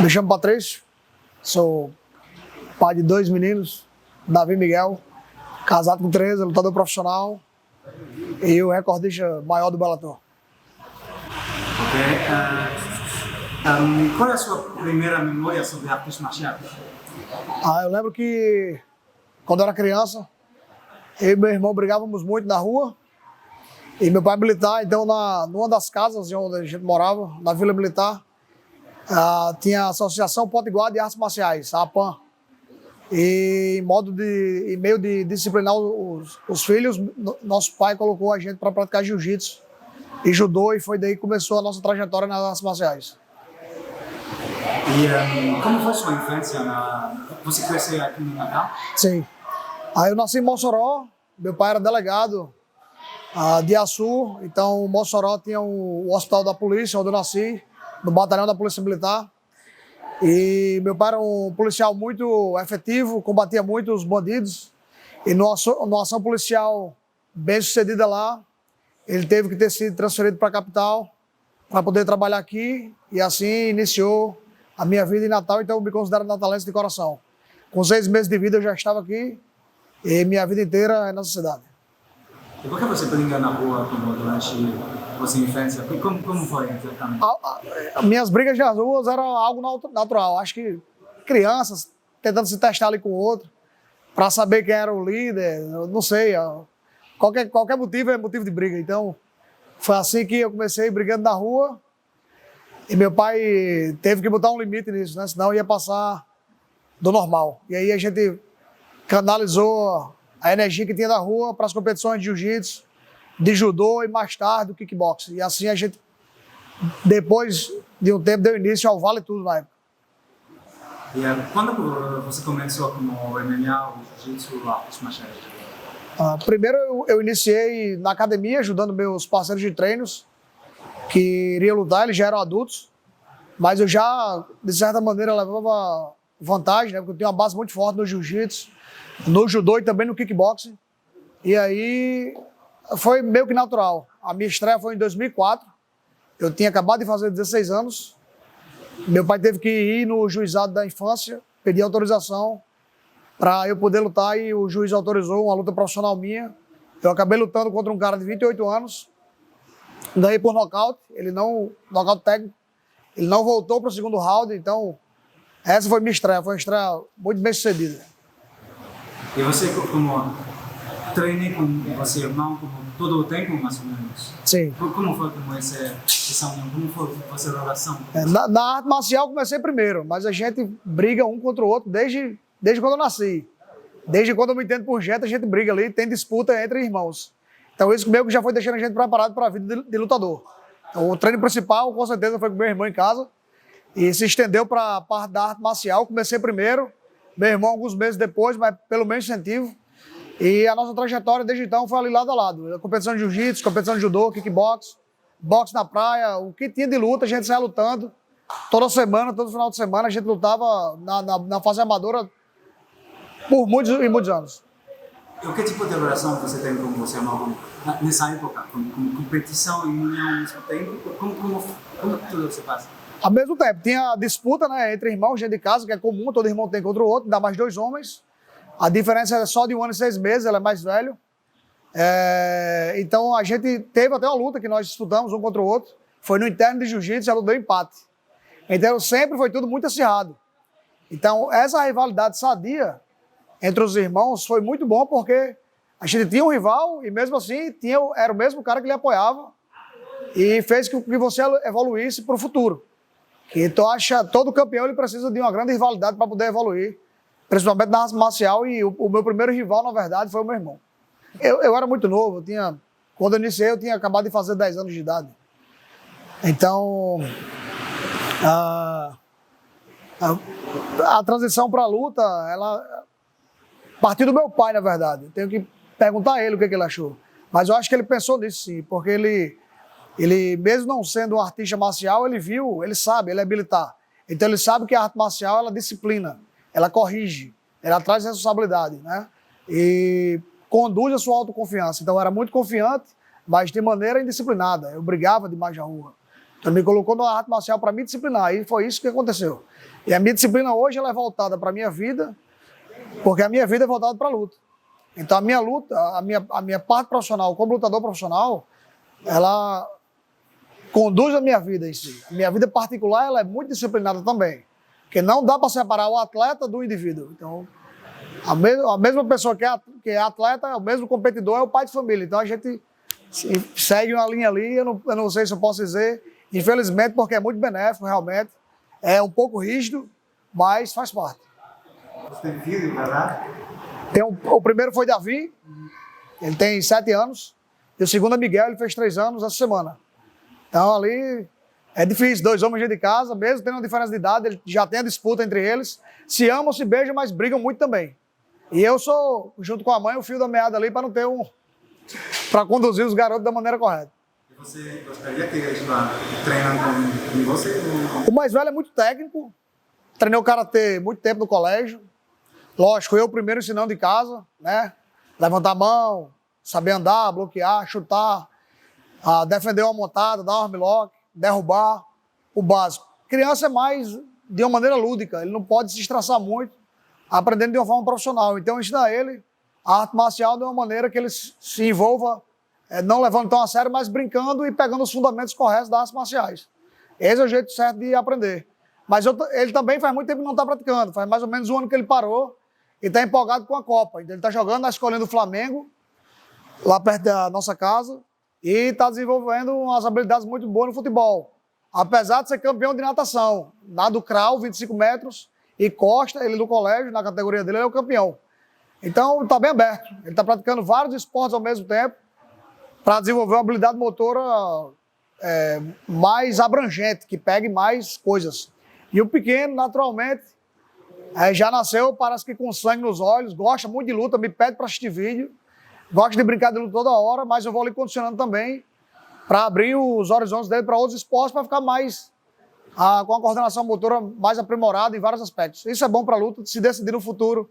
Me chamo Patrício, sou pai de 2 meninos, Davi e Miguel, casado com Tereza, lutador profissional e o recordista maior do Bellator. Ok. Qual é a sua primeira memória sobre artes marciais? Eu lembro que quando eu era criança, eu e meu irmão brigávamos muito na rua e meu pai é militar, então numa das casas onde a gente morava, na Vila Militar, tinha a Associação Potiguar de Artes Marciais, a APAM. E em meio de disciplinar os filhos, nosso pai colocou a gente para praticar jiu-jitsu e judô, e foi daí que começou a nossa trajetória nas artes marciais. E como foi sua infância? Você cresceu aqui no Natal? Sim. Aí eu nasci em Mossoró, meu pai era delegado de Açu, então Mossoró tinha o hospital da polícia, onde eu nasci, no batalhão da Polícia Militar. E meu pai era um policial muito efetivo, combatia muito os bandidos. E numa ação policial bem sucedida lá, ele teve que ter sido transferido para a capital para poder trabalhar aqui. E assim iniciou a minha vida em Natal, então eu me considero natalense de coração. Com 6 meses de vida eu já estava aqui e minha vida inteira é nessa cidade. E por que você briga na rua durante a sua infância? Como foi exatamente? Minhas brigas nas ruas eram algo natural. Acho que crianças tentando se testar ali com o outro para saber quem era o líder, eu não sei. Qualquer motivo é motivo de briga. Então foi assim que eu comecei brigando na rua e meu pai teve que botar um limite nisso, né? Senão ia passar do normal. E aí a gente canalizou a energia que tinha da rua para as competições de jiu-jitsu, de judô e mais tarde o kickboxing. E assim a gente, depois de um tempo, deu início ao Vale Tudo na época. E quando você começou como MMA, o jiu-jitsu, artes marciais? Primeiro eu iniciei na academia, ajudando meus parceiros de treinos que iriam lutar, eles já eram adultos, mas eu já, de certa maneira, levava vantagem, né? Porque eu tenho uma base muito forte no jiu-jitsu, no judô e também no kickboxing. E aí foi meio que natural. A minha estreia foi em 2004. Eu tinha acabado de fazer 16 anos. Meu pai teve que ir no juizado da infância, pedir autorização para eu poder lutar e o juiz autorizou uma luta profissional minha. Eu acabei lutando contra um cara de 28 anos. Ganhei por nocaute, nocaute técnico. Ele não voltou para o segundo round, então essa foi minha estreia. Foi uma estreia muito bem sucedida. E você, como treinei com você irmão todo o tempo, mais ou menos? Sim. Como foi essa união? Como foi essa relação? Na arte marcial comecei primeiro, mas a gente briga um contra o outro desde quando eu nasci. Desde quando eu me entendo por gente, a gente briga ali, tem disputa entre irmãos. Então isso meio que já foi deixando a gente preparado para a vida de lutador. Então, o treino principal, com certeza, foi com meu irmão em casa e se estendeu para a parte da arte marcial. Comecei primeiro, meu irmão alguns meses depois, mas pelo meu incentivo. E a nossa trajetória desde então foi ali lado a lado. Competição de jiu-jitsu, competição de judô, kickbox, boxe na praia, o que tinha de luta a gente saia lutando. Toda semana, todo final de semana a gente lutava na fase amadora por muitos e muitos anos. E que tipo de relação você tem com você irmão nessa época? Com competição e união ao mesmo tempo? Como tudo se passa? Ao mesmo tempo, tinha disputa, né, entre irmãos dentro de casa, que é comum, todo irmão tem contra o outro, ainda mais 2 homens. A diferença é só de 1 ano e 6 meses, ele é mais velho. Então a gente teve até uma luta que nós disputamos um contra o outro. Foi no interno de jiu-jitsu, ela deu empate. Então sempre foi tudo muito acirrado. Então essa rivalidade sadia entre os irmãos foi muito bom, porque a gente tinha um rival e mesmo assim era o mesmo cara que lhe apoiava e fez com que você evoluísse para o futuro. Então todo campeão ele precisa de uma grande rivalidade para poder evoluir, principalmente na arte marcial, e o meu primeiro rival, na verdade, foi o meu irmão. Eu era muito novo, quando eu iniciei eu tinha acabado de fazer 10 anos de idade. Então, a transição para a luta, ela partiu do meu pai, na verdade. Tenho que perguntar a ele o que ele achou. Mas eu acho que ele pensou nisso sim, porque ele mesmo não sendo um artista marcial, ele sabe, ele é militar. Então ele sabe que a arte marcial, ela disciplina, ela corrige, ela traz responsabilidade, né? E conduz a sua autoconfiança. Então eu era muito confiante, mas de maneira indisciplinada. Eu brigava demais na rua. Ele me colocou numa arte marcial para me disciplinar, e foi isso que aconteceu. E a minha disciplina hoje ela é voltada para a minha vida, porque a minha vida é voltada para a luta. Então a minha luta, a minha parte profissional, como lutador profissional, ela conduz a minha vida em si. A minha vida particular ela é muito disciplinada também, porque não dá para separar o atleta do indivíduo. Então, a mesma pessoa que é atleta, o mesmo competidor é o pai de família. Então a gente segue uma linha ali, eu não sei se eu posso dizer, infelizmente, porque é muito benéfico realmente. É um pouco rígido, mas faz parte. Você tem filho, verdade? O primeiro foi Davi, ele tem 7 anos, e o segundo é Miguel, ele fez 3 anos essa semana. Então ali é difícil, 2 homens dentro de casa, mesmo tendo uma diferença de idade, ele já tem a disputa entre eles, se amam, se beijam, mas brigam muito também. E eu sou, junto com a mãe, o fio da meada ali para não ter para conduzir os garotos da maneira correta. E você gostaria que eles treinam com você? O mais velho é muito técnico, treinou karatê muito tempo no colégio. Lógico, eu primeiro ensinando em casa, né? Levantar a mão, saber andar, bloquear, chutar, defender uma montada, dar um armlock, derrubar, o básico. Criança é mais de uma maneira lúdica, ele não pode se estressar muito, aprendendo de uma forma profissional. Então, ensina ele a arte marcial de uma maneira que ele se envolva, não levando tão a sério, mas brincando e pegando os fundamentos corretos das artes marciais. Esse é o jeito certo de aprender. Mas ele também faz muito tempo que não está praticando, faz mais ou menos 1 ano que ele parou e está empolgado com a Copa. Então, ele está jogando na escolinha do Flamengo, lá perto da nossa casa, e está desenvolvendo umas habilidades muito boas no futebol. Apesar de ser campeão de natação, nado crawl, 25 metros, e costa, ele do colégio, na categoria dele, ele é o campeão. Então, está bem aberto. Ele está praticando vários esportes ao mesmo tempo para desenvolver uma habilidade motora mais abrangente, que pegue mais coisas. E o pequeno, naturalmente, já nasceu, parece que com sangue nos olhos, gosta muito de luta, me pede para assistir vídeo, gosta de brincar de luta toda hora, mas eu vou lhe condicionando também para abrir os horizontes dele para outros esportes, para ficar mais com a coordenação motora mais aprimorada em vários aspectos. Isso é bom para a luta, se decidir no futuro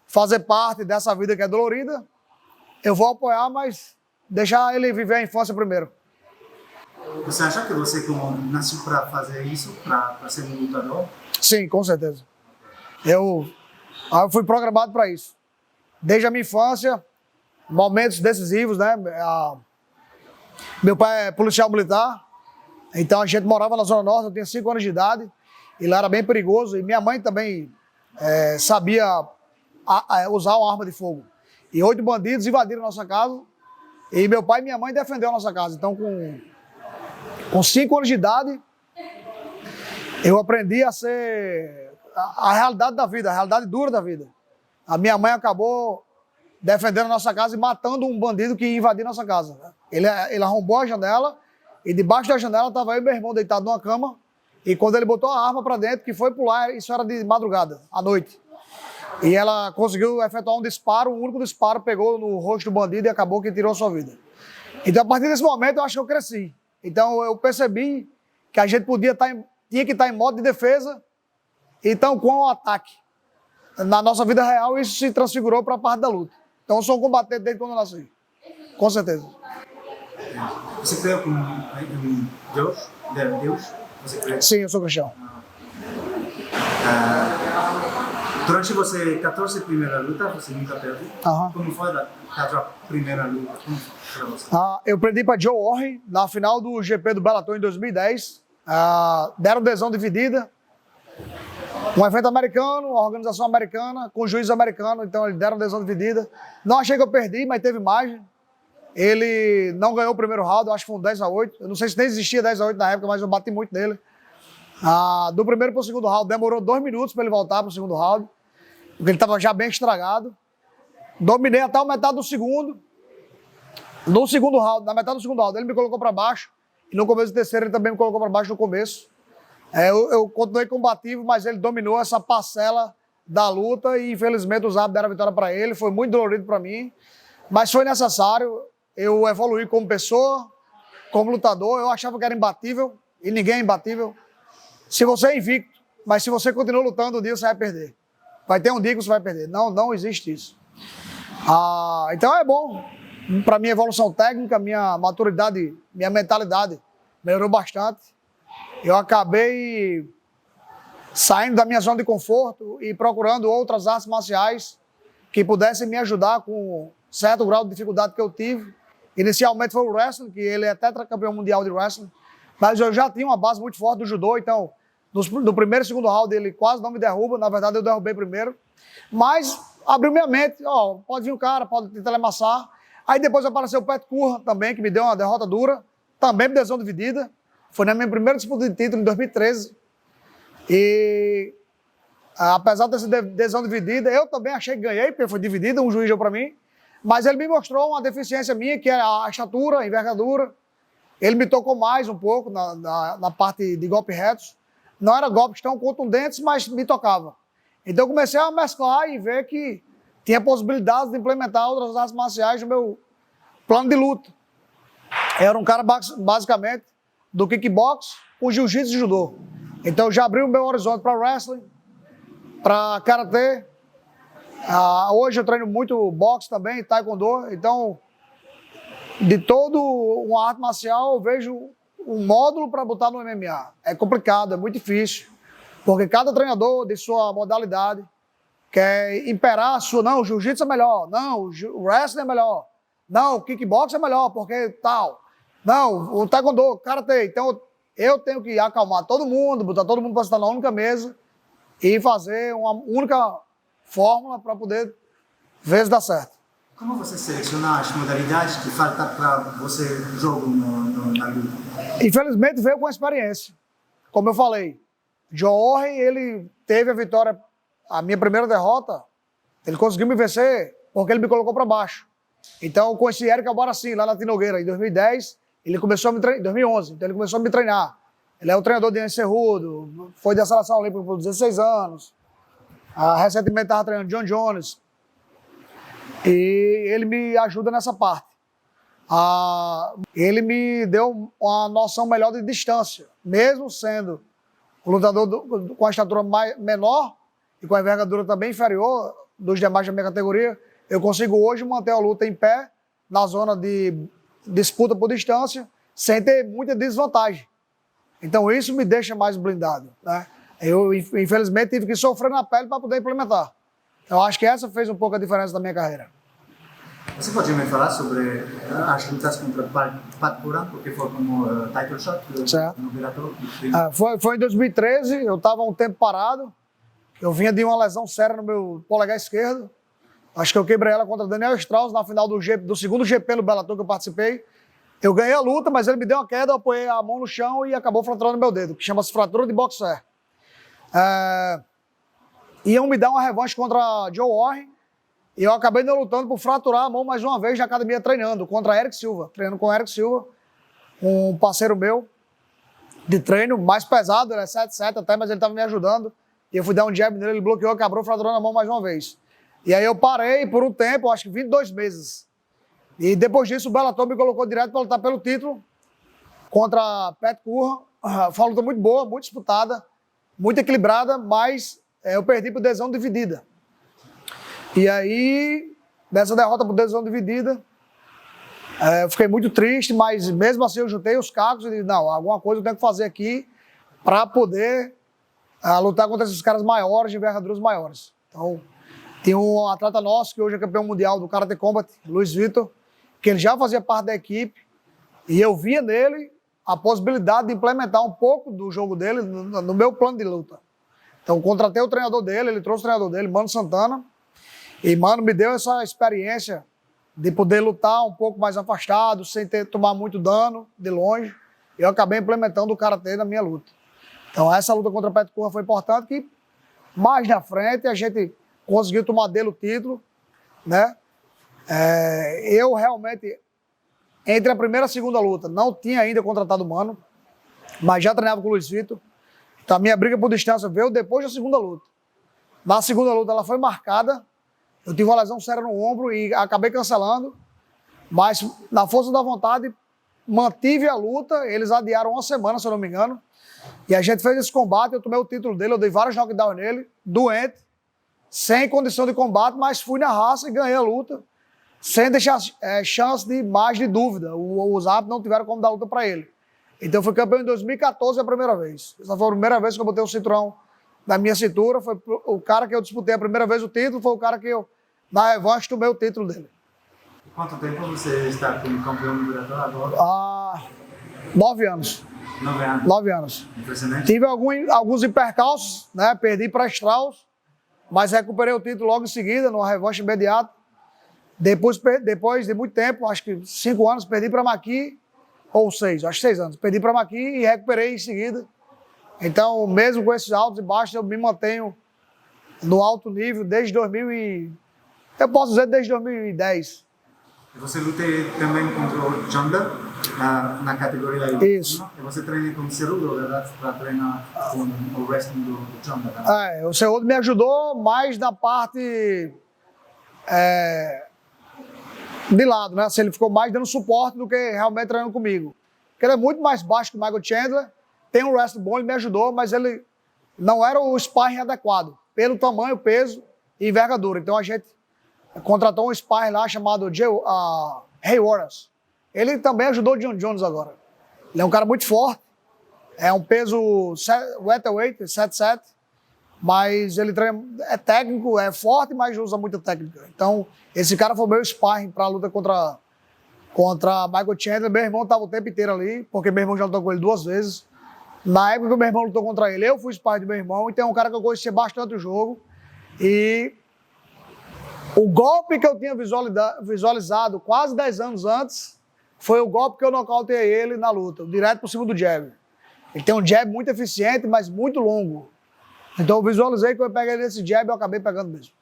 fazer parte dessa vida que é dolorida, eu vou apoiar, mas deixar ele viver a infância primeiro. Você acha que você nasceu para fazer isso, para ser um lutador? Sim, com certeza. Eu fui programado para isso. Desde a minha infância, momentos decisivos, né? Meu pai é policial militar, então a gente morava na Zona Norte, eu tinha 5 anos de idade, e lá era bem perigoso, e minha mãe também sabia usar uma arma de fogo. E 8 bandidos invadiram nossa casa, e meu pai e minha mãe defenderam a nossa casa. Então, com 5 anos de idade, eu aprendi a ser a realidade da vida, a realidade dura da vida. A minha mãe acabou defendendo a nossa casa e matando um bandido que ia invadir nossa casa. Ele arrombou a janela e debaixo da janela estava eu e meu irmão deitado numa cama, e quando ele botou a arma para dentro, que foi pular, isso era de madrugada, à noite. E ela conseguiu efetuar um disparo, um único disparo, pegou no rosto do bandido e acabou que tirou sua vida. Então, a partir desse momento, eu acho que eu cresci. Então, eu percebi que a gente tinha que estar em modo de defesa, então, com o ataque. Na nossa vida real, isso se transfigurou para a parte da luta. Então, eu sou um combatente desde quando eu nasci. Com certeza. Você crê em Deus? Você crê? Sim, eu sou cristão. Durante você 14 primeira luta, você nunca perdeu? Como foi a tua primeira luta? Como foi para você? Eu perdi para Joe Warren na final do GP do Bellator em 2010. Deram decisão dividida. Um evento americano, uma organização americana, com juízes americanos, então eles deram decisão dividida. Não achei que eu perdi, mas teve margem. Ele não ganhou o primeiro round, eu acho que foi um 10-8. Eu não sei se nem existia 10-8 na época, mas eu bati muito nele. Do primeiro para o segundo round, demorou 2 minutos para ele voltar para o segundo round, porque ele estava já bem estragado. Dominei até a metade do segundo. No segundo round, na metade do segundo round, ele me colocou para baixo. E no começo do terceiro, ele também me colocou para baixo no começo. Eu continuei combativo, mas ele dominou essa parcela da luta e infelizmente o Zab deram a vitória para ele. Foi muito dolorido para mim, mas foi necessário. Eu evoluí como pessoa, como lutador. Eu achava que era imbatível e ninguém é imbatível. Se você é invicto, mas se você continua lutando, um dia você vai perder. Vai ter um dia que você vai perder. Não existe isso. Então é bom. Para minha evolução técnica, minha maturidade, minha mentalidade melhorou bastante. eu acabei saindo da minha zona de conforto e procurando outras artes marciais que pudessem me ajudar com certo grau de dificuldade que eu tive. Inicialmente foi o wrestling, que ele é tetracampeão mundial de wrestling, mas eu já tinha uma base muito forte do judô, então no primeiro e segundo round ele quase não me derruba, na verdade eu derrubei primeiro, mas abriu minha mente, ó, pode vir um cara, pode te telemassar. Aí depois apareceu o Pat Curran também, que me deu uma derrota dura, também por decisão dividida, foi na minha primeira disputa de título em 2013, e apesar dessa decisão dividida, eu também achei que ganhei, porque foi dividida, um juiz deu para mim, mas ele me mostrou uma deficiência minha, que é a estatura, a envergadura. Ele me tocou mais um pouco na parte de golpes retos. Não eram golpes tão contundentes, mas me tocava. Então eu comecei a mesclar e ver que tinha possibilidade de implementar outras artes marciais no meu plano de luta. Eu era um cara basicamente do kickbox com jiu-jitsu e judô. Então eu já abri o meu horizonte para wrestling, para karatê. Hoje eu treino muito boxe também, taekwondo. Então, de todo uma arte marcial, eu vejo um módulo para botar no MMA. É complicado, é muito difícil, porque cada treinador de sua modalidade quer imperar a sua. Não, o jiu-jitsu é melhor. Não, o wrestling é melhor. Não, o kickbox é melhor, porque tal. Não, o taekwondo, o karatê. Então, eu tenho que acalmar todo mundo, botar todo mundo para estar na única mesa e fazer uma única fórmula para poder ver se dá certo. Como você seleciona as modalidades que faltam para você jogo na luta? Infelizmente veio com a experiência. Como eu falei, Joe Warren, ele teve a vitória, a minha primeira derrota, ele conseguiu me vencer porque ele me colocou para baixo. Então eu conheci Eric Albarracin lá na Tinogueira em 2010, ele começou a me treinar, em 2011, então ele começou a me treinar. Ele é o treinador de Enzo Cerrudo, foi da seleção olímpica por 16 anos. Recentemente estava treinando John Jones. E ele me ajuda nessa parte. Ele me deu uma noção melhor de distância. Mesmo sendo um lutador com a estatura menor e com a envergadura também inferior dos demais da minha categoria, eu consigo hoje manter a luta em pé, na zona de disputa por distância, sem ter muita desvantagem. Então isso me deixa mais blindado, né? Eu, infelizmente, tive que sofrer na pele para poder implementar. Eu acho que essa fez um pouco a diferença da minha carreira. Você pode me falar sobre as lutas contra Pat Curran, porque foi como title shot no Bellator? Foi em 2013, eu estava um tempo parado, eu vinha de uma lesão séria no meu polegar esquerdo, acho que eu quebrei ela contra Daniel Strauss na final do segundo GP no Bellator que eu participei. Eu ganhei a luta, mas ele me deu uma queda, eu apoiei a mão no chão e acabou fraturando meu dedo, que chama-se fratura de boxer. Iam me dar uma revanche contra Joe Warren e eu acabei não lutando por fraturar a mão mais uma vez na academia treinando contra Eric Silva, treinando com Eric Silva, um parceiro meu de treino, mais pesado, ele é 7'7" até, mas ele estava me ajudando e eu fui dar um jab nele, ele bloqueou, acabou fraturando a mão mais uma vez. E aí eu parei por um tempo, acho que 22 meses. E depois disso o Bellator me colocou direto para lutar pelo título contra Pat Curran. Foi uma luta muito boa, muito disputada, muito equilibrada, mas eu perdi por decisão dividida. E aí, nessa derrota por decisão dividida, eu fiquei muito triste, mas mesmo assim eu juntei os cacos e disse, não, alguma coisa eu tenho que fazer aqui para poder lutar contra esses caras maiores, de envergaduras maiores. Então, tem um atleta nosso que hoje é campeão mundial do Karate Combat, Luiz Vitor, que ele já fazia parte da equipe e eu via nele a possibilidade de implementar um pouco do jogo dele no meu plano de luta. Então, contratei o treinador dele, ele trouxe o treinador dele, Mano Santana, e Mano me deu essa experiência de poder lutar um pouco mais afastado, sem tomar muito dano de longe. Eu acabei implementando o Karatê na minha luta. Então, essa luta contra o Pat Curran foi importante, que mais na frente a gente conseguiu tomar dele o título, né? Eu realmente, entre a primeira e a segunda luta, não tinha ainda contratado o Mano, mas já treinava com o Luiz Vitor. Então a minha briga por distância veio depois da segunda luta. Na segunda luta ela foi marcada, eu tive uma lesão séria no ombro e acabei cancelando, mas na força da vontade mantive a luta, eles adiaram uma semana, se eu não me engano, e a gente fez esse combate, eu tomei o título dele, eu dei vários knockdowns nele, doente, sem condição de combate, mas fui na raça e ganhei a luta, sem deixar chance de mais de dúvida. Os árbitros não tiveram como dar luta para ele. Então eu fui campeão em 2014 a primeira vez. Essa foi a primeira vez que eu botei o cinturão na minha cintura. Foi o cara que eu disputei a primeira vez o título, foi o cara que eu, na revanche, tomei o título dele. Quanto tempo você está como campeão do Bellator agora? Há 9 anos. 9 anos. 9 anos. Impressionante. Tive alguns percalços, né? Perdi para Strauss, mas recuperei o título logo em seguida, numa revanche imediata. Depois de muito tempo, acho que 5 anos, perdi para Maqui, ou 6, acho que 6 anos. Perdi para Maqui e recuperei em seguida. Então, mesmo com esses altos e baixos, eu me mantenho no alto nível desde 2000 e... Eu posso dizer desde 2010. Você luta também contra o Jonda na categoria Isso. E você treina com o Cerudo, verdade? Para treinar com o wrestling do Jonda, tá? O Cerudo me ajudou mais na parte de lado, né? Assim, ele ficou mais dando suporte do que realmente treinando comigo. Porque ele é muito mais baixo que o Michael Chandler, tem um wrestling bom, ele me ajudou, mas ele não era o sparring adequado, pelo tamanho, peso e envergadura. Então a gente contratou um sparring lá chamado Ray Warren. Ele também ajudou o John Jones agora. Ele é um cara muito forte, é um peso welterweight, 7-7, mas ele treina, é técnico, é forte, mas usa muita técnica. Então, esse cara foi o meu sparring para a luta contra Michael Chandler. Meu irmão estava o tempo inteiro ali, porque meu irmão já lutou com ele 2 vezes. Na época que o meu irmão lutou contra ele, eu fui sparring do meu irmão, então é um cara que eu conhecia bastante o jogo. E o golpe que eu tinha visualizado quase 10 anos antes foi o golpe que eu nocauteei ele na luta, direto por cima do jab. Ele tem um jab muito eficiente, mas muito longo. Então eu visualizei que eu peguei nesse jab e eu acabei pegando mesmo.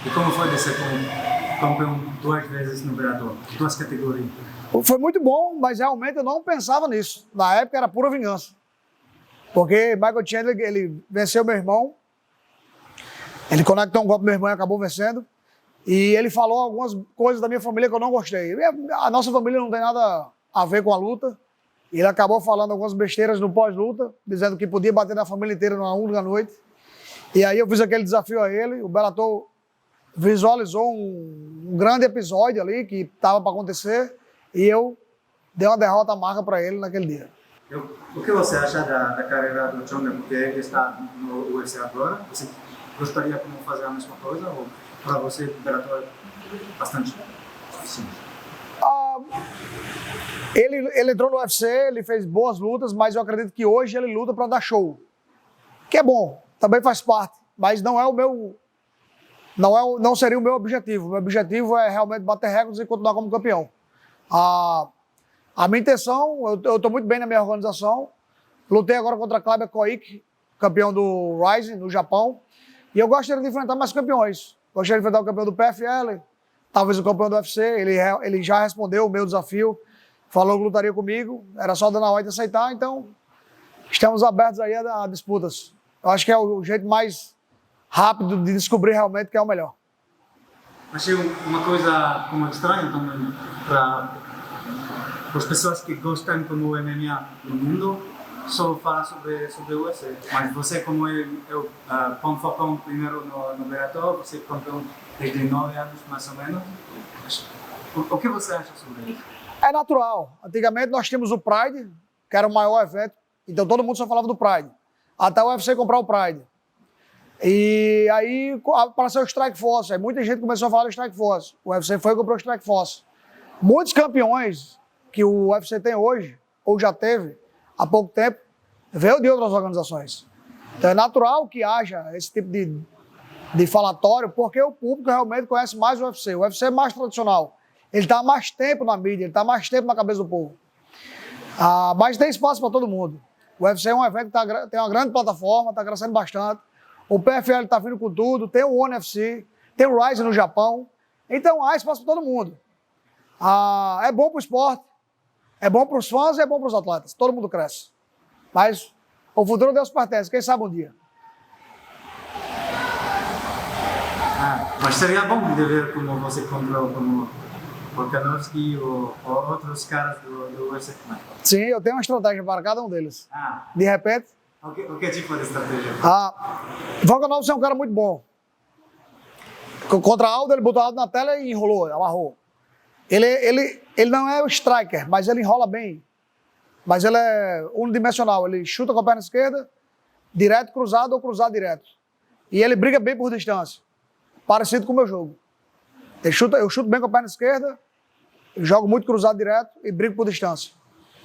E como foi de ser campeão 2 vezes no Bellator? 2 categorias? Foi muito bom, mas realmente eu não pensava nisso. Na época era pura vingança. Porque Michael Chandler, ele venceu meu irmão. Ele conectou um golpe com meu irmão e acabou vencendo. E ele falou algumas coisas da minha família que eu não gostei. A nossa família não tem nada a ver com a luta. Ele acabou falando algumas besteiras no pós-luta, dizendo que podia bater na família inteira numa única noite. E aí eu fiz aquele desafio a ele. O Bellator visualizou um grande episódio ali que estava para acontecer. E eu dei uma derrota amarga para ele naquele dia. O que você acha da carreira do Jonda? Porque ele está no UFC agora. Você gostaria de fazer a mesma coisa? Ou para você o Bellator é bastante suficiente? Ele entrou no UFC, ele fez boas lutas, mas eu acredito que hoje ele luta para dar show. Que é bom, também faz parte, mas não é o meu... Não seria o meu objetivo. O meu objetivo é realmente bater recordes e continuar como campeão. A minha intenção, eu estou muito bem na minha organização. Lutei agora contra Kleber Koike, campeão do Rising, no Japão. E eu gostaria de enfrentar mais campeões. Gostaria de enfrentar o campeão do PFL, talvez o campeão do UFC. Ele já respondeu o meu desafio, falou que lutaria comigo. Era só o Dana White aceitar, então estamos abertos aí a disputas. Eu acho que é o jeito mais rápido de descobrir realmente quem é o melhor. Achei uma coisa como estranha também para as pessoas que gostam como MMA no mundo, só falar sobre o UFC. Mas você, como eu pão for pão primeiro no Bellator, você é campeão desde 9 anos mais ou menos. O que você acha sobre isso? É natural. Antigamente nós tínhamos o Pride, que era o maior evento, então todo mundo só falava do Pride. Até o UFC comprar o Pride. E aí apareceu o Strike Force, aí muita gente começou a falar do Strike Force. O UFC foi e comprou o Strike Force. Muitos campeões que o UFC tem hoje, ou já teve há pouco tempo, veio de outras organizações. Então é natural que haja esse tipo de falatório, porque o público realmente conhece mais o UFC. O UFC é mais tradicional. Ele está há mais tempo na mídia, ele está há mais tempo na cabeça do povo. Mas tem espaço para todo mundo. O UFC é um evento que tem uma grande plataforma, está crescendo bastante. O PFL está vindo com tudo, tem o ONE FC, tem o Rise no Japão. Então há espaço para todo mundo. É bom para o esporte, é bom para os fãs e é bom para os atletas. Todo mundo cresce. Mas o futuro Deus pertence, quem sabe um dia. Mas seria bom de ver como você comprou como Volkanovski ou outros caras do UFC. Sim, eu tenho uma estratégia para cada um deles. De repente... O que tipo de estratégia? Volkanovski é um cara muito bom. Contra Aldo, ele botou Aldo na tela e enrolou, amarrou. Ele não é o striker, mas ele enrola bem. mas ele é unidimensional. Ele chuta com a perna esquerda, direto cruzado ou cruzado direto. E ele briga bem por distância, parecido com o meu jogo. Eu chuto bem com a perna esquerda, jogo muito cruzado direto e brigo por distância.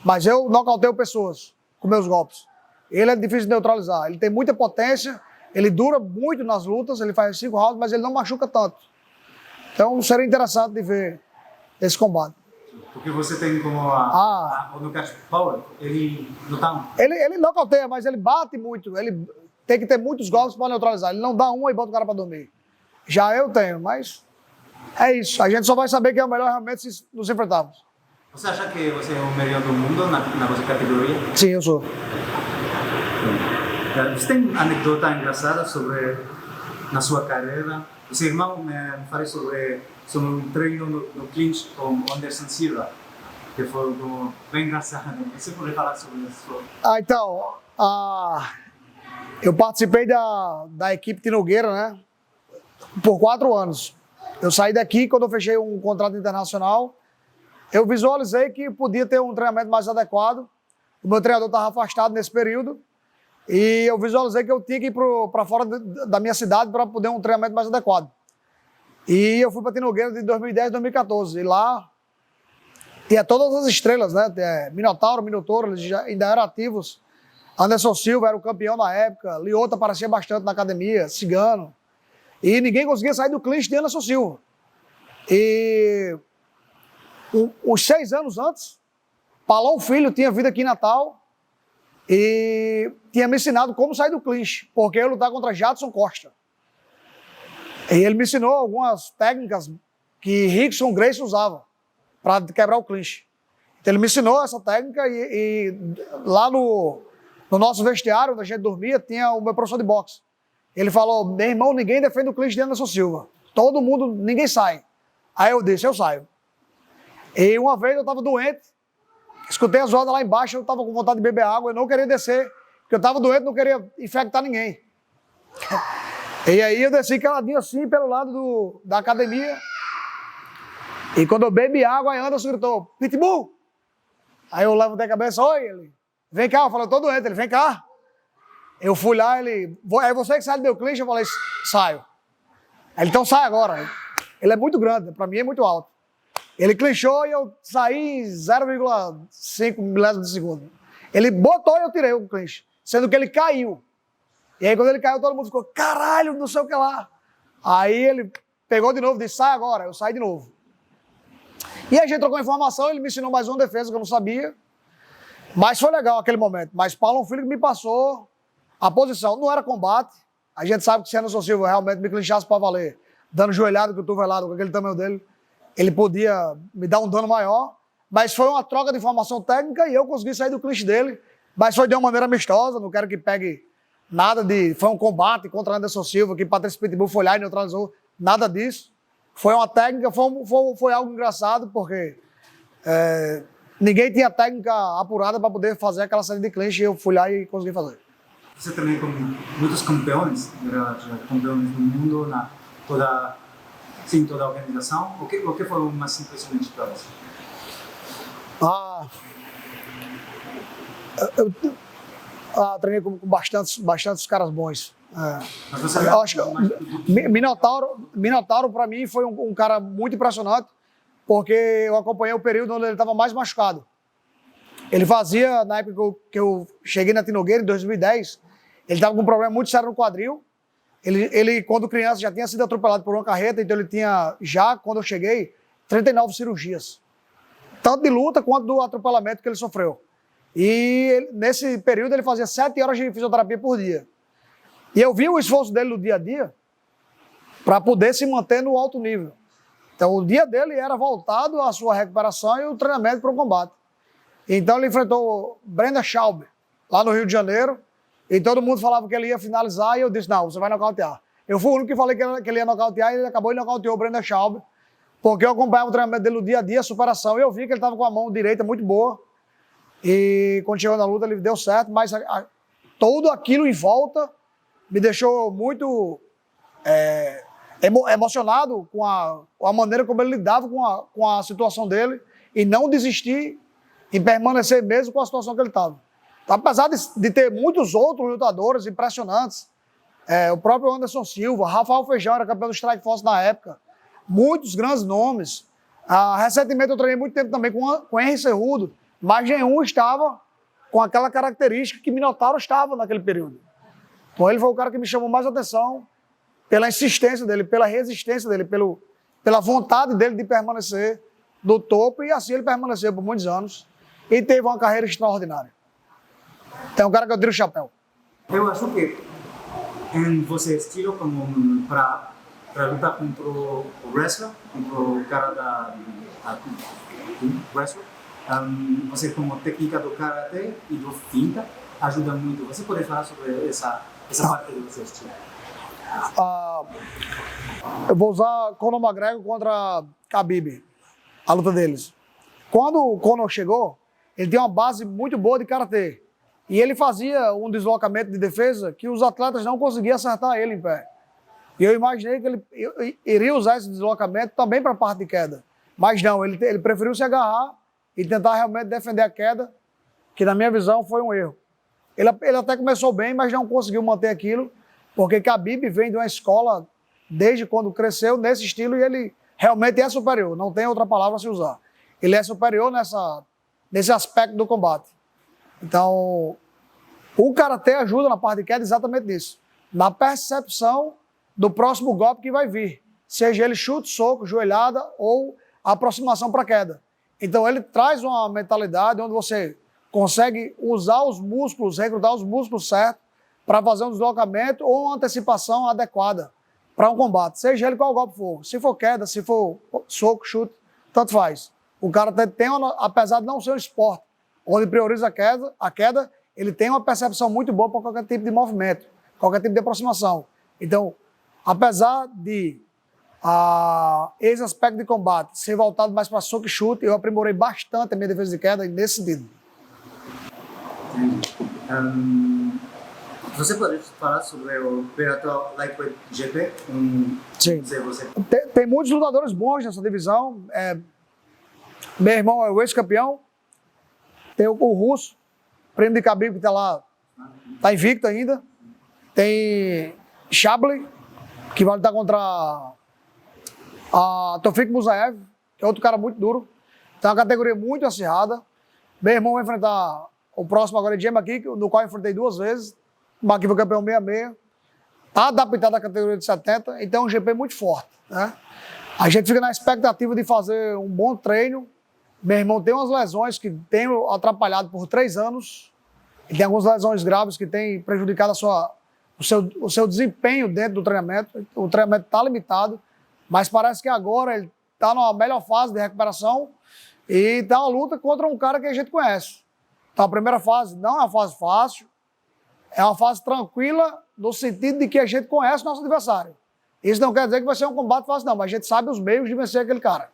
Mas eu nocauteio pessoas com meus golpes. Ele é difícil de neutralizar. Ele tem muita potência, ele dura muito nas lutas, ele faz 5 rounds, mas ele não machuca tanto. Então seria interessante de ver esse combate. Porque você tem como o knockout power, ele não tá... Ele nocauteia, mas ele bate muito. Ele tem que ter muitos golpes para neutralizar. Ele não dá um e bota o cara para dormir. Já eu tenho, mas é isso. A gente só vai saber quem é o melhor realmente se nos enfrentarmos. Você acha que você é o melhor do mundo na sua categoria? Sim, eu sou. Você tem anedota engraçada sobre na sua carreira? O seu irmão me falou sobre um treino no clinch com Anderson Silva, que foi bem engraçado. Você pode falar sobre isso? Então, eu participei da equipe de Nogueira, né? Por 4 anos. Eu saí daqui quando eu fechei um contrato internacional. Eu visualizei que podia ter um treinamento mais adequado. O meu treinador estava afastado nesse período. E eu visualizei que eu tinha que ir para fora da minha cidade para poder um treinamento mais adequado. E eu fui para Tinogueira de 2010 2014. E lá tinha todas as estrelas, né? Minotauro, Minotouro, eles ainda eram ativos. Anderson Silva era o campeão na época. Liota aparecia bastante na academia, Cigano. E ninguém conseguia sair do clinch de Anderson Silva. E uns 6 anos antes, Palão Filho tinha vindo aqui em Natal e tinha me ensinado como sair do clinch, porque eu ia lutar contra Jadson Costa. E ele me ensinou algumas técnicas que Rickson Grace usava para quebrar o clinch. Então ele me ensinou essa técnica e lá no nosso vestiário, onde a gente dormia, tinha o meu professor de boxe. Ele falou: meu irmão, ninguém defende o clinch de Anderson Silva. Todo mundo, ninguém sai. Aí eu disse: eu saio. E uma vez eu estava doente, escutei a zoada lá embaixo, eu estava com vontade de beber água, eu não queria descer, porque eu estava doente, não queria infectar ninguém. E aí eu desci caladinho assim pelo lado da academia. E quando eu bebi água, aí Anderson gritou: Pitbull! Aí eu levantei a cabeça: oi, ele, vem cá. Eu falei: eu tô doente. Ele: vem cá. Eu fui lá, ele: é você que sai do meu clinch? Eu falei: saio. Ele: então sai agora. Ele é muito grande, pra mim é muito alto. Ele clinchou e eu saí 0,5 milésimos de segundo. Ele botou e eu tirei o clinch, sendo que ele caiu. E aí quando ele caiu, todo mundo ficou: caralho, não sei o que lá. Aí ele pegou de novo e disse: sai agora. Eu saí de novo. E a gente trocou informação, ele me ensinou mais uma defesa que eu não sabia. Mas foi legal aquele momento. Mas Paulo Filho me passou a posição. Não era combate. A gente sabe que se Anderson Silva realmente me clinchasse para valer, dando joelhada com o cotovelado, com aquele tamanho dele, ele podia me dar um dano maior. Mas foi uma troca de informação técnica e eu consegui sair do clinch dele. Mas foi de uma maneira amistosa, não quero que pegue nada de... Foi um combate contra Anderson Silva, que Patrício Pitbull foi lá e neutralizou. Nada disso. Foi uma técnica, foi algo engraçado, porque ninguém tinha técnica apurada para poder fazer aquela série de clinch e eu fui lá e consegui fazer. Você também com muitos campeões, campeões do mundo, toda a organização. O que foi o mais impressionante para você? Eu treinei com bastantes caras bons. Mas você Eu acho que Minotauro para mim foi um cara muito impressionante, porque eu acompanhei o período onde ele estava mais machucado. Ele fazia, na época que eu cheguei na Tinogueira, em 2010, ele estava com um problema muito sério no quadril. Ele, quando criança, já tinha sido atropelado por uma carreta, então ele tinha, já quando eu cheguei, 39 cirurgias. Tanto de luta quanto do atropelamento que ele sofreu. E nesse período ele fazia 7 horas de fisioterapia por dia. E eu vi o esforço dele no dia a dia para poder se manter no alto nível. Então o dia dele era voltado à sua recuperação e o treinamento para o combate. Então ele enfrentou Brenda Schaub, lá no Rio de Janeiro, e todo mundo falava que ele ia finalizar, e eu disse: não, você vai nocautear. Eu fui o único que falei que ele ia nocautear, e ele acabou e nocauteou o Brenda Schaub, porque eu acompanhava o treinamento dele no dia a dia, a superação, e eu vi que ele estava com a mão direita muito boa, e quando chegou na luta ele deu certo, mas tudo aquilo em volta me deixou muito emocionado com a maneira como ele lidava com a situação dele, e não desistir em permanecer mesmo com a situação que ele estava. Então, apesar de ter muitos outros lutadores impressionantes, o próprio Anderson Silva, Rafael Feijão era campeão do Strikeforce na época, muitos grandes nomes. Recentemente eu treinei muito tempo também com Henry Cerrudo, mas nenhum estava com aquela característica que Minotauro estava naquele período. Então ele foi o cara que me chamou mais atenção pela insistência dele, pela resistência dele, pela vontade dele de permanecer no topo, e assim ele permaneceu por muitos anos e teve uma carreira extraordinária. Então é um cara que eu tiro o chapéu. Eu acho que em você estilo como para lutar contra o wrestler, contra o cara da wrestler, você como técnica do karatê e do finta ajuda muito. Você pode falar sobre essa parte do seu estilo? Eu vou usar Conor McGregor contra Khabib, a luta deles. Quando o Conor chegou, ele tinha uma base muito boa de karatê. E ele fazia um deslocamento de defesa que os atletas não conseguiam acertar ele em pé. E eu imaginei que ele iria usar esse deslocamento também para a parte de queda. Mas não, ele preferiu se agarrar e tentar realmente defender a queda, que na minha visão foi um erro. Ele até começou bem, mas não conseguiu manter aquilo, porque Khabib vem de uma escola, desde quando cresceu, nesse estilo, e ele realmente é superior, não tem outra palavra a se usar. Ele é superior nesse aspecto do combate. Então, o karatê ajuda na parte de queda exatamente nisso, na percepção do próximo golpe que vai vir, seja ele chute, soco, joelhada ou aproximação para queda. Então ele traz uma mentalidade onde você consegue usar os músculos, recrutar os músculos certos para fazer um deslocamento ou uma antecipação adequada para um combate, seja ele qual golpe for. Se for queda, se for soco, chute, tanto faz. O cara tem apesar de não ser um esporte onde prioriza a queda, ele tem uma percepção muito boa para qualquer tipo de movimento, qualquer tipo de aproximação. Então, apesar de esse aspecto de combate ser voltado mais para soco e chute, eu aprimorei bastante a minha defesa de queda nesse sentido. Você pode falar sobre o Bellator Lightweight GP? Sim. Tem muitos lutadores bons nessa divisão. Meu irmão é o ex-campeão. Tem o russo, prêmio de Khabib, que está lá, está invicto ainda. Tem Shabley, que vai lutar contra a Tofik Musaev, que é outro cara muito duro. Tem uma categoria muito acirrada. Meu irmão vai enfrentar o próximo agora, é Jay McKee, no qual eu enfrentei 2 vezes. O McKee foi campeão 66. Está adaptado à categoria de 70, então é um GP muito forte, né? A gente fica na expectativa de fazer um bom treino. Meu irmão tem umas lesões que tem atrapalhado por 3 anos. Ele tem algumas lesões graves que têm prejudicado o seu desempenho dentro do treinamento. O treinamento está limitado, mas parece que agora ele está numa melhor fase de recuperação e está uma luta contra um cara que a gente conhece. Então a primeira fase não é uma fase fácil, é uma fase tranquila no sentido de que a gente conhece o nosso adversário. Isso não quer dizer que vai ser um combate fácil não, mas a gente sabe os meios de vencer aquele cara.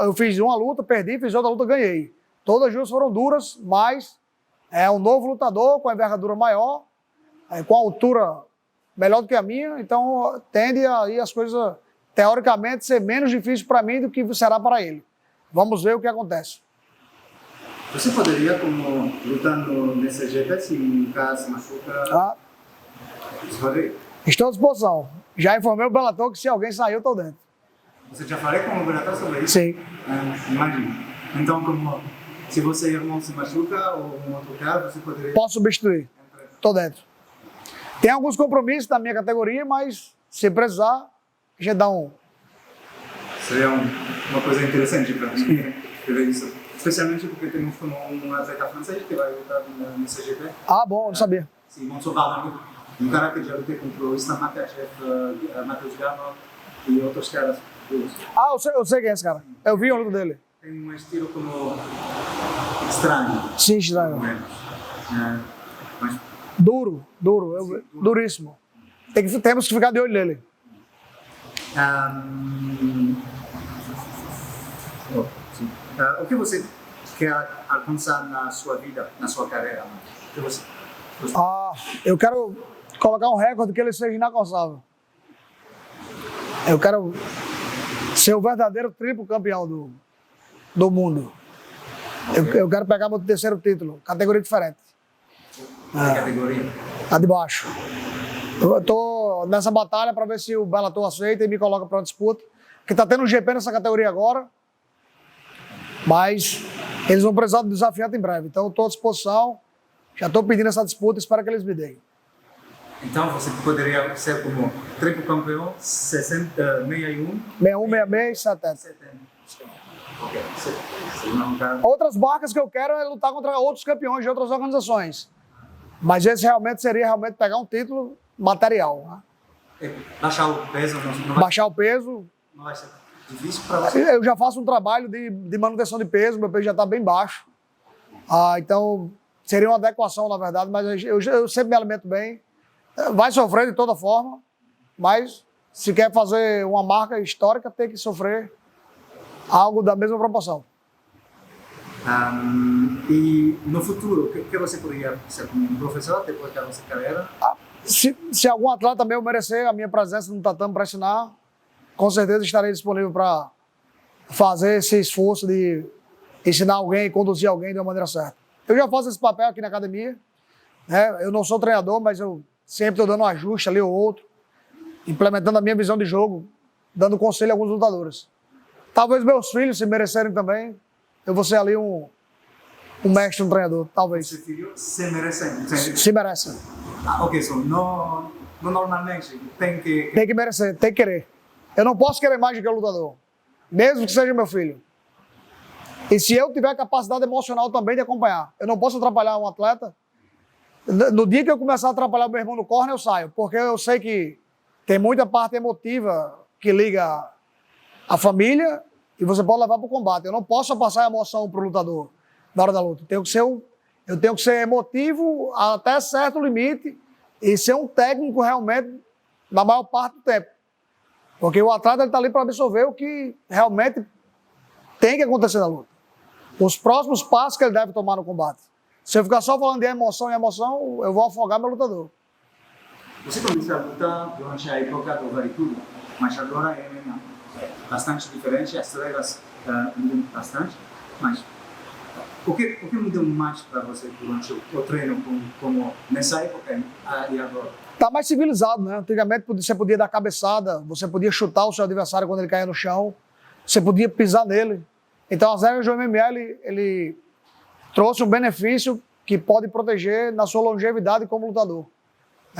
Eu fiz uma luta, perdi, fiz outra luta, ganhei. Todas as duas foram duras, mas é um novo lutador com a envergadura maior, com a altura melhor do que a minha, então tende a ir as coisas, teoricamente, ser menos difícil para mim do que será para ele. Vamos ver o que acontece. Você poderia, como lutando nesse GP, se um cara se machuca? Você poderia? Estou à disposição. Já informei o Bellator que se alguém sair, eu estou dentro. Você já falou com o Bellator sobre isso? Sim. Imagina. Então, como se você irmão se machuca ou um outro cara, você poderia... Posso substituir. Estou dentro. Tem alguns compromissos da minha categoria, mas se precisar, a gente dá um... Seria uma coisa interessante para mim ver isso. Especialmente porque temos como um atleta francês que vai lutar no CGP. Bom, não sabia. Sim, Monson Barnaby. Um cara que já lutei contra o Islam Makhachev, Matheus Gama e outros caras. Eu sei quem é esse cara. Eu vi o luta dele. Tem um estilo como estranho. Sim, estranho. Mas... Duro. Duríssimo. Temos que ficar de olho nele. O que você quer alcançar na sua vida, na sua carreira? O que você... Eu quero colocar um recorde que ele seja inalcançável. Eu quero ser o verdadeiro triplo campeão do mundo. Eu quero pegar meu terceiro título, categoria diferente. Que categoria? A de baixo. Eu tô nessa batalha para ver se o Bellator aceita e me coloca para uma disputa. Porque tá tendo um GP nessa categoria agora. Mas eles vão precisar do desafiante em breve. Então eu estou à disposição. Já estou pedindo essa disputa, espero que eles me deem. Então você poderia ser como triplo campeão, 60, 61, 61, 66 e 70. 70. Ok, segundo lugar. Outras marcas que eu quero é lutar contra outros campeões de outras organizações. Mas esse realmente seria pegar um título material. Né? Baixar o peso, não vai, Baixar o peso. não vai ser difícil para você. Eu já faço um trabalho de manutenção de peso, meu peso já está bem baixo. Então seria uma adequação, na verdade, mas eu sempre me alimento bem. Vai sofrer de toda forma, mas se quer fazer uma marca histórica, tem que sofrer algo da mesma proporção. E no futuro, o que você poderia ser como um professor depois da sua carreira? Se algum atleta meu merecer a minha presença no tatame para ensinar, com certeza estarei disponível para fazer esse esforço de ensinar alguém, conduzir alguém de uma maneira certa. Eu já faço esse papel aqui na academia, né? Eu não sou treinador, mas eu sempre estou dando um ajuste ali ou outro, implementando a minha visão de jogo, dando conselho a alguns lutadores. Talvez meus filhos, se merecerem também, eu vou ser ali um mestre, um treinador, talvez. Seu filho se merece. Se merecem. Ok, so não normalmente tem que... Tem que merecer, tem que querer. Eu não posso querer mais do que o lutador, mesmo que seja meu filho. E se eu tiver capacidade emocional também de acompanhar, eu não posso atrapalhar um atleta. No dia que eu começar a atrapalhar o meu irmão no corner, eu saio, porque eu sei que tem muita parte emotiva que liga a família e você pode levar para o combate. Eu não posso passar emoção para o lutador na hora da luta. Eu tenho que ser emotivo até certo limite e ser um técnico realmente na maior parte do tempo. Porque o atleta está ali para absorver o que realmente tem que acontecer na luta. Os próximos passos que ele deve tomar no combate. Se eu ficar só falando de emoção e emoção, eu vou afogar meu lutador. Você começou a lutar durante a época do Vale Tudo, mas agora é MMA. Bastante diferente, as regras mudam bastante, mas o que mudou mais para você durante o treino, como nessa época e agora? Está mais civilizado, né? Antigamente você podia dar cabeçada, você podia chutar o seu adversário quando ele caía no chão, você podia pisar nele. Então as regras do MMA, ele trouxe um benefício que pode proteger na sua longevidade como lutador.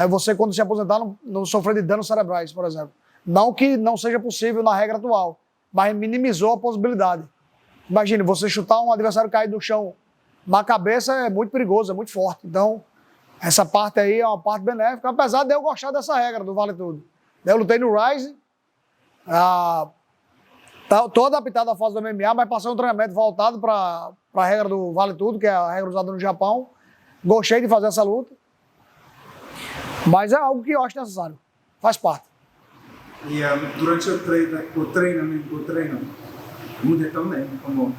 Você, quando se aposentar, não sofrer de danos cerebrais, por exemplo. Não que não seja possível na regra atual, mas minimizou a possibilidade. Imagine, você chutar um adversário cair no chão na cabeça é muito perigoso, é muito forte. Então, essa parte aí é uma parte benéfica, apesar de eu gostar dessa regra do Vale Tudo. Eu lutei no Rise, estou adaptado à fase do MMA, mas passei um treinamento voltado para a regra do Vale Tudo, que é a regra usada no Japão. Gostei de fazer essa luta, mas é algo que eu acho necessário, faz parte. E durante o treino muda também, como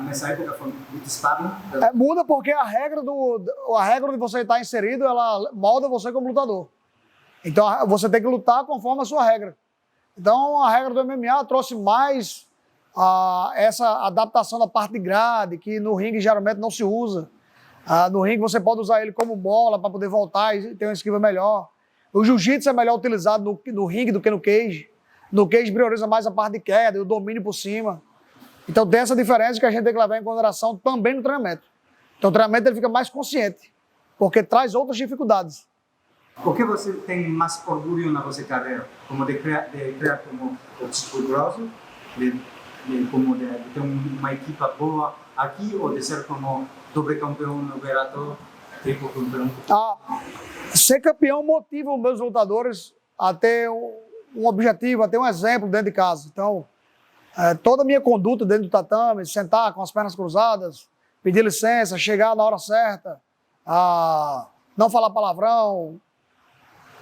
nessa época foi muito sparring. Muda porque a regra onde você está inserido, ela molda você como lutador. Então você tem que lutar conforme a sua regra. Então a regra do MMA trouxe mais essa adaptação da parte de grade, que no ringue geralmente não se usa. No ringue você pode usar ele como bola para poder voltar e ter uma esquiva melhor. O jiu-jitsu é melhor utilizado no ringue do que no cage. No cage prioriza mais a parte de queda e o domínio por cima. Então tem essa diferença que a gente tem que levar em consideração também no treinamento. Então o treinamento ele fica mais consciente, porque traz outras dificuldades. O que você tem mais orgulho na sua carreira? Como de criar como o Tipo Grosso, de ter uma equipa boa aqui, ou de ser como doble campeão no Bellator, triplo campeão? Ser campeão motiva os meus lutadores a ter um objetivo, a ter um exemplo dentro de casa. Então, toda a minha conduta dentro do tatame, sentar com as pernas cruzadas, pedir licença, chegar na hora certa, não falar palavrão,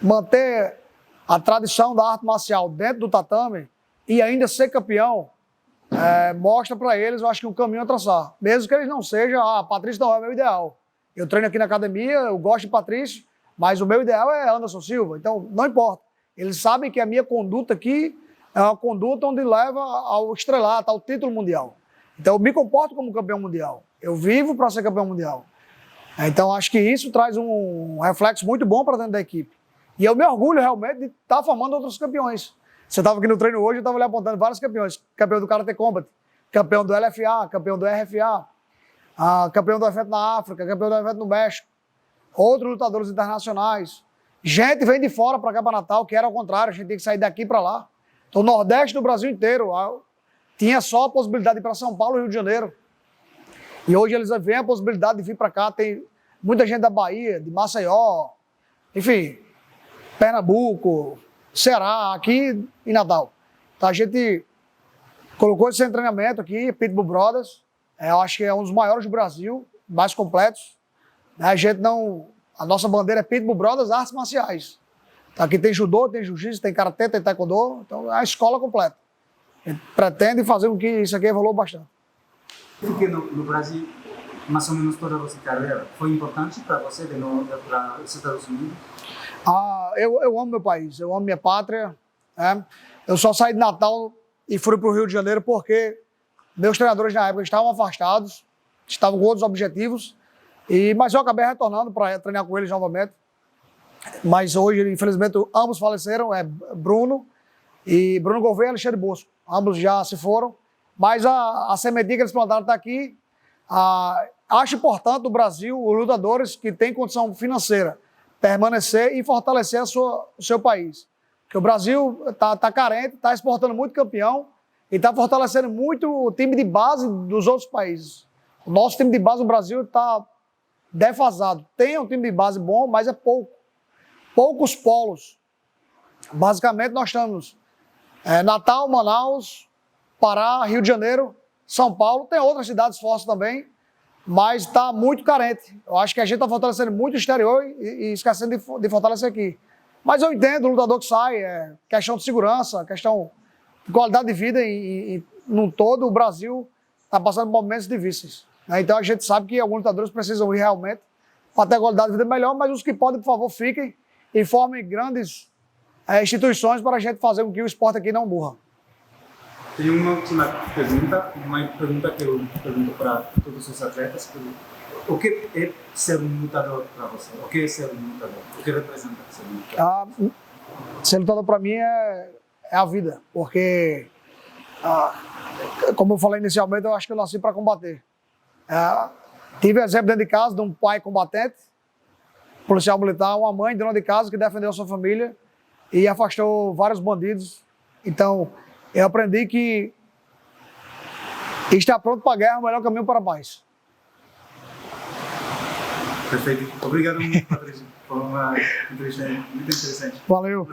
manter a tradição da arte marcial dentro do tatame e ainda ser campeão, mostra para eles, eu acho que um caminho a traçar. Mesmo que eles não sejam, Patrício não é o meu ideal. Eu treino aqui na academia, eu gosto de Patrício, mas o meu ideal é Anderson Silva, então não importa. Eles sabem que a minha conduta aqui é uma conduta onde leva ao estrelato, ao título mundial. Então eu me comporto como campeão mundial. Eu vivo para ser campeão mundial. Então, acho que isso traz um reflexo muito bom para dentro da equipe. E eu me orgulho realmente de estar formando outros campeões. Você estava aqui no treino hoje, eu estava ali apontando vários campeões. Campeão do Karate Combat, campeão do LFA, campeão do RFA, campeão do evento na África, campeão do evento no México. Outros lutadores internacionais. Gente vem de fora para cá para Natal, que era ao contrário, a gente tinha que sair daqui para lá. Então, o Nordeste do Brasil inteiro tinha só a possibilidade de ir para São Paulo e Rio de Janeiro. E hoje eles veem a possibilidade de vir para cá. Tem muita gente da Bahia, de Maceió, enfim, Pernambuco, Ceará, aqui em Natal. Então, a gente colocou esse treinamento aqui, Pitbull Brothers. Eu acho que é um dos maiores do Brasil, mais completos. A nossa bandeira é Pitbull Brothers Artes Marciais. Então, aqui tem judô, tem jiu-jitsu, tem karatê, tem taekwondo. Então, é a escola completa. A gente pretende fazer com que isso aqui evolua bastante. Porque no Brasil, mais ou menos toda a vossa carreira, foi importante para você de não ir para os Estados Unidos? Eu amo meu país, eu amo minha pátria. Eu só saí de Natal e fui para o Rio de Janeiro porque meus treinadores na época estavam afastados, estavam com outros objetivos, mas eu acabei retornando para treinar com eles novamente. Mas hoje, infelizmente, ambos faleceram, Bruno Gouveia e Alexandre Bosco. Ambos já se foram, mas a sementinha que eles plantaram está aqui. Acho importante o Brasil, os lutadores que têm condição financeira, permanecer e fortalecer o seu país. Porque o Brasil está carente, está exportando muito campeão e está fortalecendo muito o time de base dos outros países. O nosso time de base no Brasil está defasado. Tem um time de base bom, mas é pouco. Poucos polos. Basicamente, nós estamos Natal, Manaus, Pará, Rio de Janeiro, São Paulo. Tem outras cidades fortes também, mas está muito carente. Eu acho que a gente está fortalecendo muito o exterior e esquecendo de fortalecer aqui. Mas eu entendo o lutador que sai, questão de segurança, questão de qualidade de vida e num todo o Brasil está passando por momentos difíceis. Então a gente sabe que alguns lutadores precisam ir realmente para ter qualidade de vida melhor, mas os que podem, por favor, fiquem e formem grandes instituições para a gente fazer com que o esporte aqui não morra. Tenho uma última pergunta que eu pergunto para todos os atletas. O que é ser um lutador para você? O que é ser um lutador? O que representa ser um lutador? Ser lutador para mim é a vida, porque, como eu falei inicialmente, eu acho que eu nasci para combater. Tive exemplo dentro de casa de um pai combatente, policial militar, uma mãe dona de casa que defendeu a sua família e afastou vários bandidos. Então, eu aprendi que estar pronto para a guerra é o melhor caminho para a paz. Perfeito. Obrigado muito, Patrício. Foi uma entrevista muito interessante. Valeu.